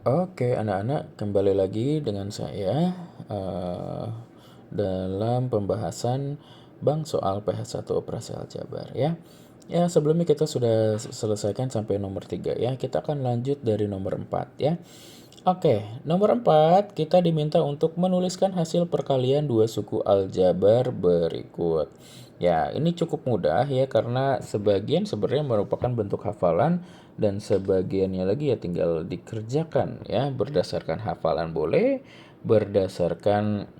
Oke, anak-anak, kembali lagi dengan saya dalam pembahasan bank soal PH1 operasi aljabar ya. Ya, sebelumnya kita sudah selesaikan sampai nomor 3 ya. Kita akan lanjut dari nomor 4 ya. Oke, nomor 4 kita diminta untuk menuliskan hasil perkalian dua suku aljabar berikut. Ya, ini cukup mudah ya karena sebagian sebenarnya merupakan bentuk hafalan dan sebagiannya lagi ya tinggal dikerjakan ya berdasarkan hafalan boleh, berdasarkan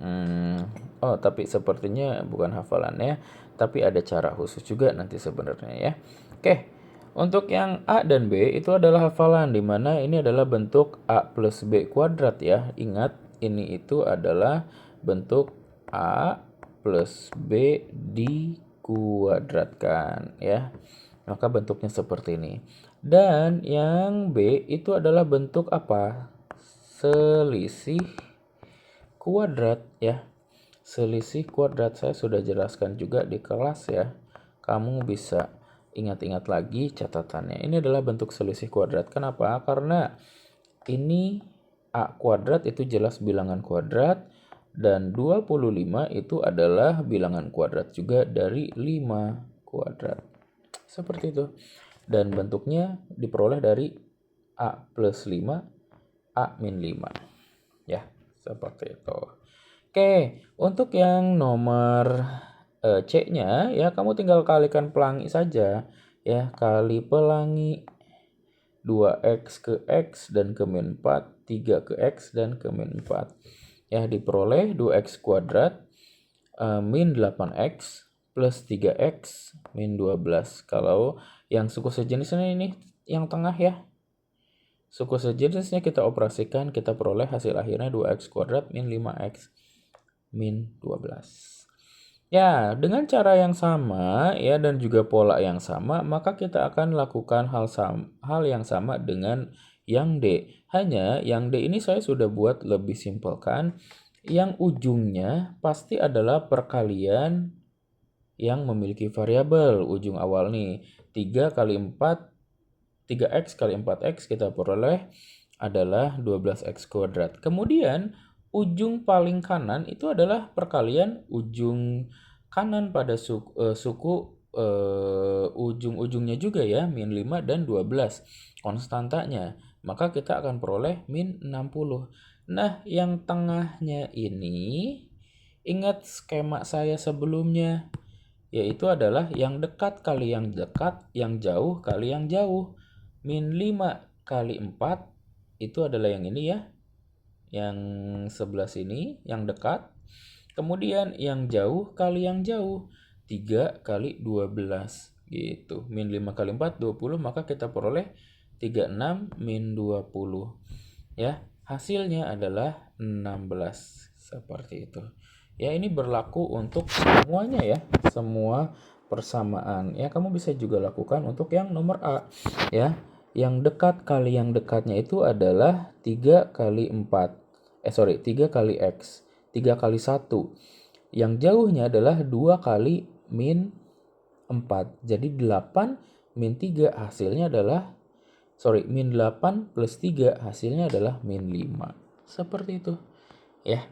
tapi sepertinya bukan hafalan ya, tapi ada cara khusus juga nanti sebenarnya ya. Oke, untuk yang A dan B itu adalah hafalan di mana ini adalah bentuk A plus B kuadrat ya. Ingat ini itu adalah bentuk A plus B dikuadratkan ya. Maka bentuknya seperti ini. Dan yang B itu adalah bentuk apa? Selisih kuadrat ya. Selisih kuadrat saya sudah jelaskan juga di kelas ya. Kamu bisa ingat-ingat lagi catatannya. Ini adalah bentuk selisih kuadrat. Kenapa? Karena ini A kuadrat itu jelas bilangan kuadrat dan 25 itu adalah bilangan kuadrat juga dari 5 kuadrat. Seperti itu. Dan bentuknya diperoleh dari A plus 5, A min 5. Ya, seperti itu. Oke, untuk yang nomor C-nya ya kamu tinggal kalikan pelangi saja ya, kali pelangi 2x ke x dan ke min 4, 3 ke x dan ke min 4. Ya, diperoleh 2x kuadrat min 8x plus 3x min 12. Kalau yang suku sejenisnya ini yang tengah ya. Suku sejenisnya kita operasikan, kita peroleh hasil akhirnya 2x kuadrat min 5x min 12. Ya, dengan cara yang sama ya dan juga pola yang sama, maka kita akan lakukan hal yang sama dengan yang D. Hanya yang D ini saya sudah buat lebih simpel kan. Yang ujungnya pasti adalah perkalian yang memiliki variabel ujung awal nih. 3 kali 4, 3x kali 4x kita peroleh adalah 12x kuadrat. Kemudian ujung paling kanan itu adalah perkalian ujung kanan pada suku ujung-ujungnya juga ya, min 5 dan 12 konstantanya. Maka kita akan peroleh min 60. Nah, yang tengahnya ini ingat skema saya sebelumnya, yaitu adalah yang dekat kali yang dekat, yang jauh kali yang jauh. Min 5 kali 4 itu adalah yang ini ya. Yang sebelah sini, yang dekat. Kemudian yang jauh kali yang jauh. 3 kali 12 gitu. Min 5 kali 4, 20. Maka kita peroleh 36 min 20. Ya, hasilnya adalah 16. Seperti itu. Ya, ini berlaku untuk semuanya ya. Semua persamaan. Ya, kamu bisa juga lakukan untuk yang nomor A. Ya, yang dekat kali yang dekatnya itu adalah 3 kali 4. 3 kali X. 3 kali 1. Yang jauhnya adalah 2 kali min 4. Jadi 8 min 3 hasilnya adalah min 8 plus 3 hasilnya adalah min 5. Seperti itu. Ya.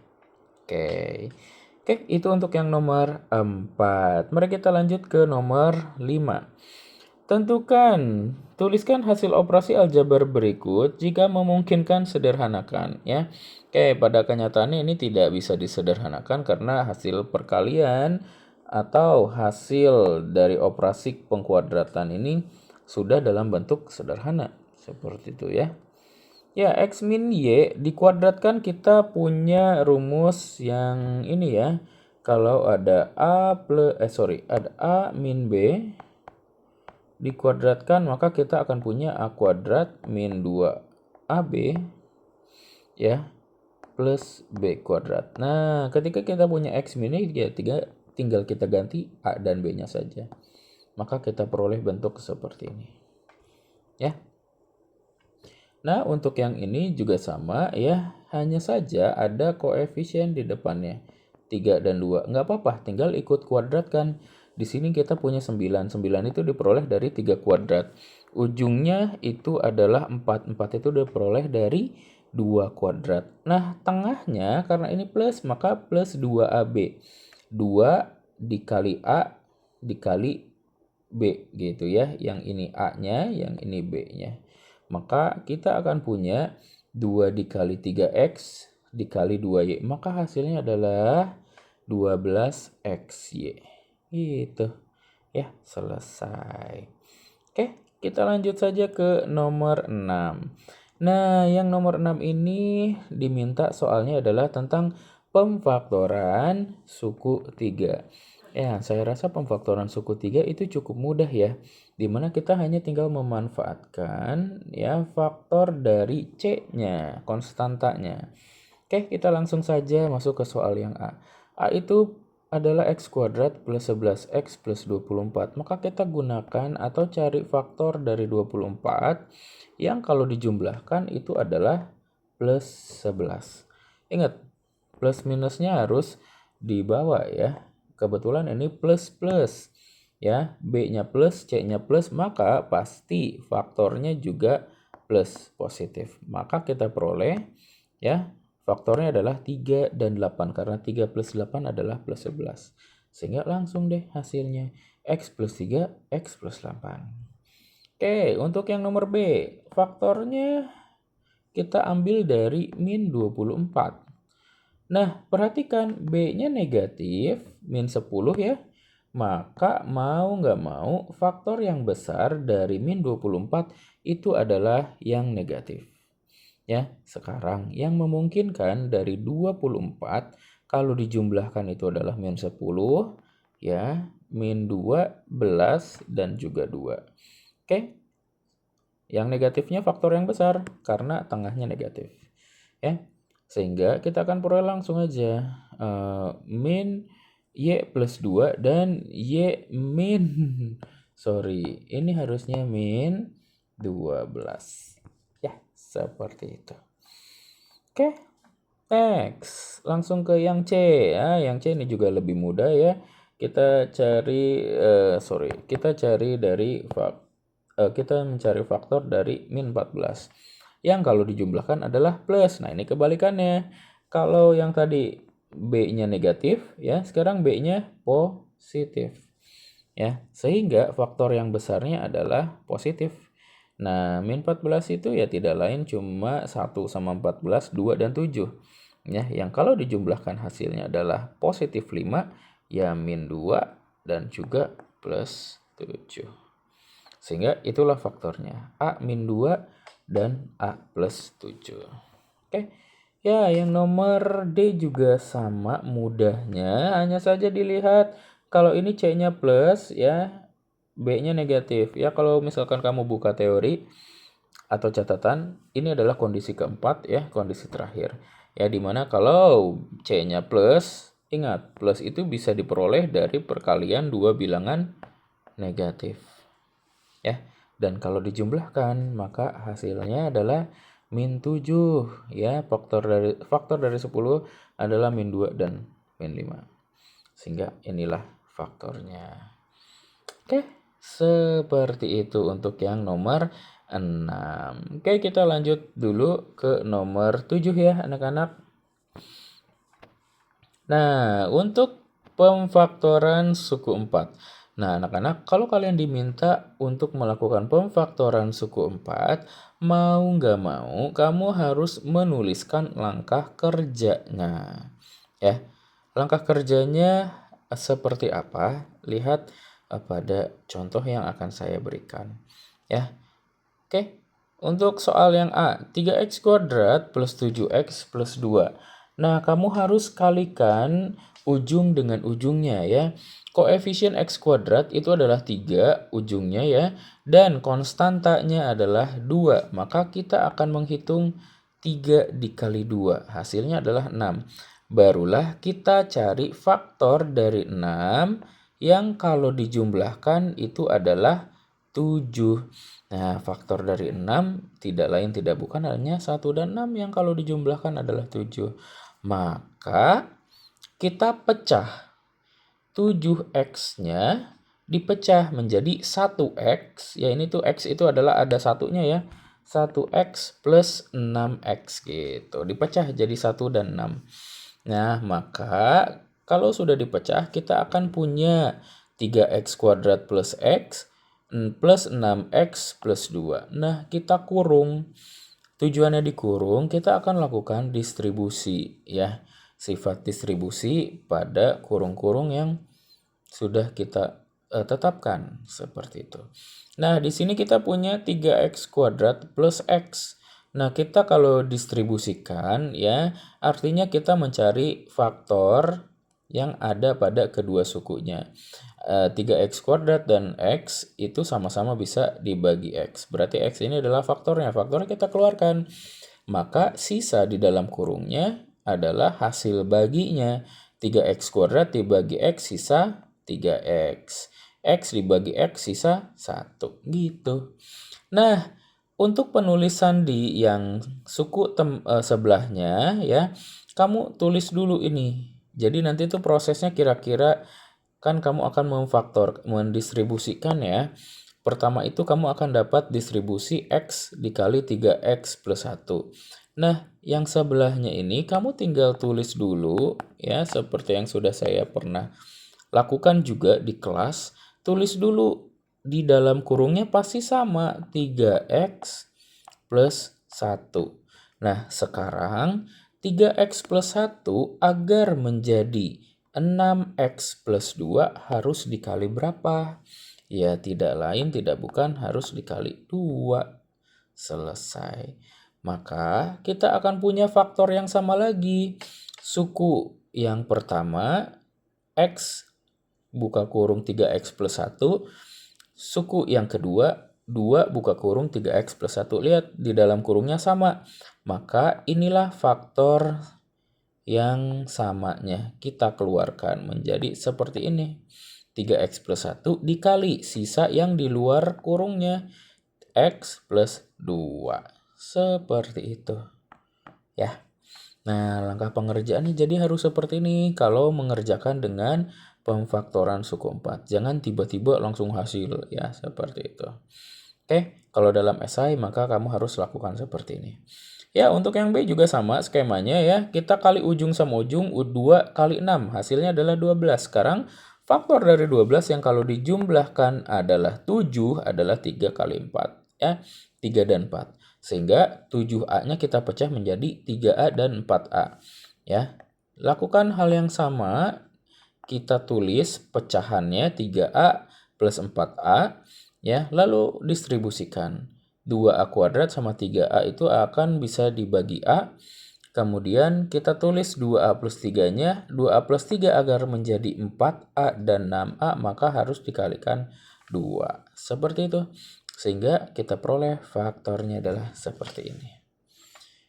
Oke. Oke, itu untuk yang nomor 4. Mari kita lanjut ke nomor 5. Tuliskan hasil operasi aljabar berikut jika memungkinkan sederhanakan ya. Oke, pada kenyataannya ini tidak bisa disederhanakan karena hasil perkalian atau hasil dari operasi pengkuadratan ini sudah dalam bentuk sederhana. Seperti itu ya. Ya, X min Y dikuadratkan kita punya rumus yang ini ya. Kalau ada ada A min B dikuadratkan maka kita akan punya A kuadrat min 2AB ya plus B kuadrat. Nah, ketika kita punya X min Y ya tinggal kita ganti A dan B-nya saja. Maka kita peroleh bentuk seperti ini. Ya. Nah, untuk yang ini juga sama ya, hanya saja ada koefisien di depannya. 3 dan 2. Nggak apa-apa, tinggal ikut kuadratkan. Di sini kita punya 9. 9 itu diperoleh dari 3 kuadrat. Ujungnya itu adalah 4. 4 itu diperoleh dari 2 kuadrat. Nah, tengahnya karena ini plus, maka plus 2AB. 2 dikali A dikali B gitu ya. Yang ini A-nya, yang ini B-nya. Maka kita akan punya 2 dikali 3X dikali 2Y. Maka hasilnya adalah 12XY. Gitu. Ya, selesai. Oke, kita lanjut saja ke nomor 6. Nah, yang nomor 6 ini diminta soalnya adalah tentang pemfaktoran suku 3. Ya, saya rasa pemfaktoran suku 3 itu cukup mudah ya. Dimana kita hanya tinggal memanfaatkan ya faktor dari C-nya, konstantanya. Oke, kita langsung saja masuk ke soal yang A. A itu adalah X kuadrat plus 11X plus 24. Maka kita gunakan atau cari faktor dari 24 yang kalau dijumlahkan itu adalah plus 11. Ingat, plus minusnya harus dibawa ya. Kebetulan ini plus plus ya, B-nya plus, C-nya plus, maka pasti faktornya juga plus positif. Maka kita peroleh ya, faktornya adalah 3 dan 8 karena 3 plus 8 adalah plus 11. Sehingga langsung deh hasilnya X plus 3, X plus 8. Oke, untuk yang nomor B, faktornya kita ambil dari min 24. Nah, perhatikan B-nya negatif, min 10 ya. Maka mau nggak mau faktor yang besar dari min 24 itu adalah yang negatif. Ya, sekarang yang memungkinkan dari 24 kalau dijumlahkan itu adalah min 10 ya, min 12 dan juga 2. Oke. Yang negatifnya faktor yang besar karena tengahnya negatif. Ya. Sehingga kita akan peroleh langsung aja min Y plus 2 dan Y min sorry, ini harusnya min 12. Ya, seperti itu. Oke, next. Langsung ke yang C ya. Yang C ini juga lebih mudah ya. Kita cari kita mencari faktor dari min 14. Yang kalau dijumlahkan adalah plus. Nah, ini kebalikannya. Kalau yang tadi B-nya negatif ya, sekarang B-nya positif. Ya, sehingga faktor yang besarnya adalah positif. Nah, min 14 itu ya tidak lain cuma 1 sama 14, 2 dan 7. Ya, yang kalau dijumlahkan hasilnya adalah positif 5, ya min 2 dan juga plus 7. Sehingga itulah faktornya. A min 2 dan A plus 7. Oke. Ya, yang nomor D juga sama mudahnya. Hanya saja dilihat kalau ini C-nya plus ya, B-nya negatif. Ya, kalau misalkan kamu buka teori atau catatan, ini adalah kondisi keempat ya, kondisi terakhir. Ya, dimana kalau C-nya plus, ingat, plus itu bisa diperoleh dari perkalian dua bilangan negatif. Ya, dan kalau dijumlahkan maka hasilnya adalah min 7 ya, faktor dari 10 adalah min 2 dan min 5. Sehingga inilah faktornya. Oke, seperti itu untuk yang nomor 6. Oke, kita lanjut dulu ke nomor 7 ya anak-anak. Nah, untuk pemfaktoran suku 4. Nah, anak-anak, kalau kalian diminta untuk melakukan pemfaktoran suku 4, mau nggak mau, kamu harus menuliskan langkah kerjanya. Ya, langkah kerjanya seperti apa? Lihat pada contoh yang akan saya berikan. Ya, oke. Untuk soal yang A, 3x kuadrat plus 7x plus 2. Nah, kamu harus kalikan ujung dengan ujungnya ya. Koefisien x kuadrat itu adalah 3 ujungnya ya. Dan konstantanya adalah 2. Maka kita akan menghitung 3 dikali 2. Hasilnya adalah 6. Barulah kita cari faktor dari 6 yang kalau dijumlahkan itu adalah 7. Nah, faktor dari 6 tidak lain tidak bukan hanya 1 dan 6 yang kalau dijumlahkan adalah 7. Maka kita pecah 7x-nya dipecah menjadi 1x, ya ini tuh x itu adalah ada satunya ya. 1x plus 6x gitu. Dipecah jadi 1 dan 6. Nah, maka kalau sudah dipecah, kita akan punya 3x kuadrat plus x plus 6x plus 2. Nah, kita kurung. Tujuannya dikurung, kita akan lakukan distribusi ya. Sifat distribusi pada kurung-kurung yang sudah kita tetapkan seperti itu. Nah, di sini kita punya 3x kuadrat plus x. Nah, kita kalau distribusikan ya, artinya kita mencari faktor yang ada pada kedua sukunya. 3x kuadrat dan x itu sama-sama bisa dibagi x. Berarti x ini adalah faktornya. Faktornya kita keluarkan. Maka sisa di dalam kurungnya adalah hasil baginya. 3x kuadrat dibagi x sisa 3x. X dibagi x sisa 1. Gitu. Nah, untuk penulisan di yang suku sebelahnya ya, kamu tulis dulu ini. Jadi nanti tuh prosesnya kira-kira kan kamu akan mendistribusikan ya. Pertama itu kamu akan dapat distribusi x dikali 3x plus 1. Nah, yang sebelahnya ini kamu tinggal tulis dulu ya, seperti yang sudah saya pernah lakukan juga di kelas. Tulis dulu di dalam kurungnya pasti sama 3x plus 1. Nah, sekarang 3x plus 1 agar menjadi 6x plus 2 harus dikali berapa? Ya, tidak lain tidak bukan harus dikali 2. Selesai. Maka kita akan punya faktor yang sama lagi. Suku yang pertama, x buka kurung 3x plus 1. Suku yang kedua, 2 buka kurung 3x plus 1. Lihat, di dalam kurungnya sama. Maka inilah faktor yang samanya kita keluarkan menjadi seperti ini. 3x plus 1 dikali sisa yang di luar kurungnya, x plus 2. Seperti itu. Ya. Nah, langkah pengerjaannya jadi harus seperti ini kalau mengerjakan dengan pemfaktoran suku 4. Jangan tiba-tiba langsung hasil ya, seperti itu. Oke, kalau dalam esai maka kamu harus lakukan seperti ini. Ya, untuk yang B juga sama skemanya ya. Kita kali ujung sama ujung, 2 kali 6. Hasilnya adalah 12. Sekarang faktor dari 12 yang kalau dijumlahkan adalah 7 adalah 3 kali 4. Ya, 3 dan 4. Sehingga 7A-nya kita pecah menjadi 3A dan 4A. Ya, lakukan hal yang sama. Kita tulis pecahannya 3A plus 4A. Ya, lalu distribusikan. 2A kuadrat sama 3A itu akan bisa dibagi A. Kemudian kita tulis 2A plus 3-nya. 2A plus 3 agar menjadi 4A dan 6A maka harus dikalikan 2. Seperti itu. Sehingga kita peroleh faktornya adalah seperti ini.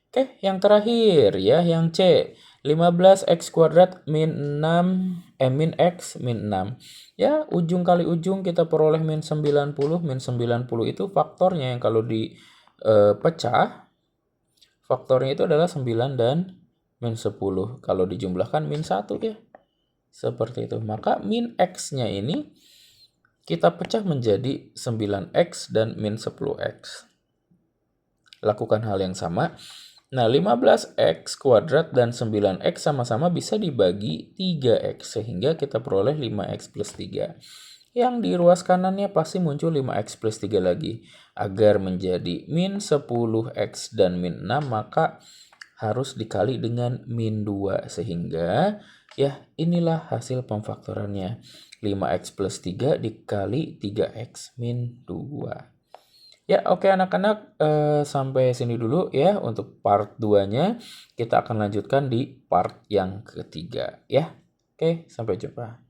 Oke, yang terakhir ya, yang C. 15x kuadrat min 6, min x min 6. Ya, ujung kali ujung kita peroleh min 90. Min 90 itu faktornya yang kalau dipecah, faktornya itu adalah 9 dan min 10. Kalau dijumlahkan min 1 ya. Seperti itu. Maka min x-nya ini kita pecah menjadi 9x dan min 10x. Lakukan hal yang sama. Nah, 15x kuadrat dan 9x sama-sama bisa dibagi 3x. Sehingga kita peroleh 5x plus 3. Yang di ruas kanannya pasti muncul 5x plus 3 lagi. Agar menjadi min 10x dan min 6, maka harus dikali dengan min 2. Sehingga ya inilah hasil pemfaktorannya. 5x plus 3 dikali 3x min 2. Ya, oke anak-anak, sampai sini dulu ya untuk part 2-nya. Kita akan lanjutkan di part yang ketiga ya. Oke, sampai jumpa.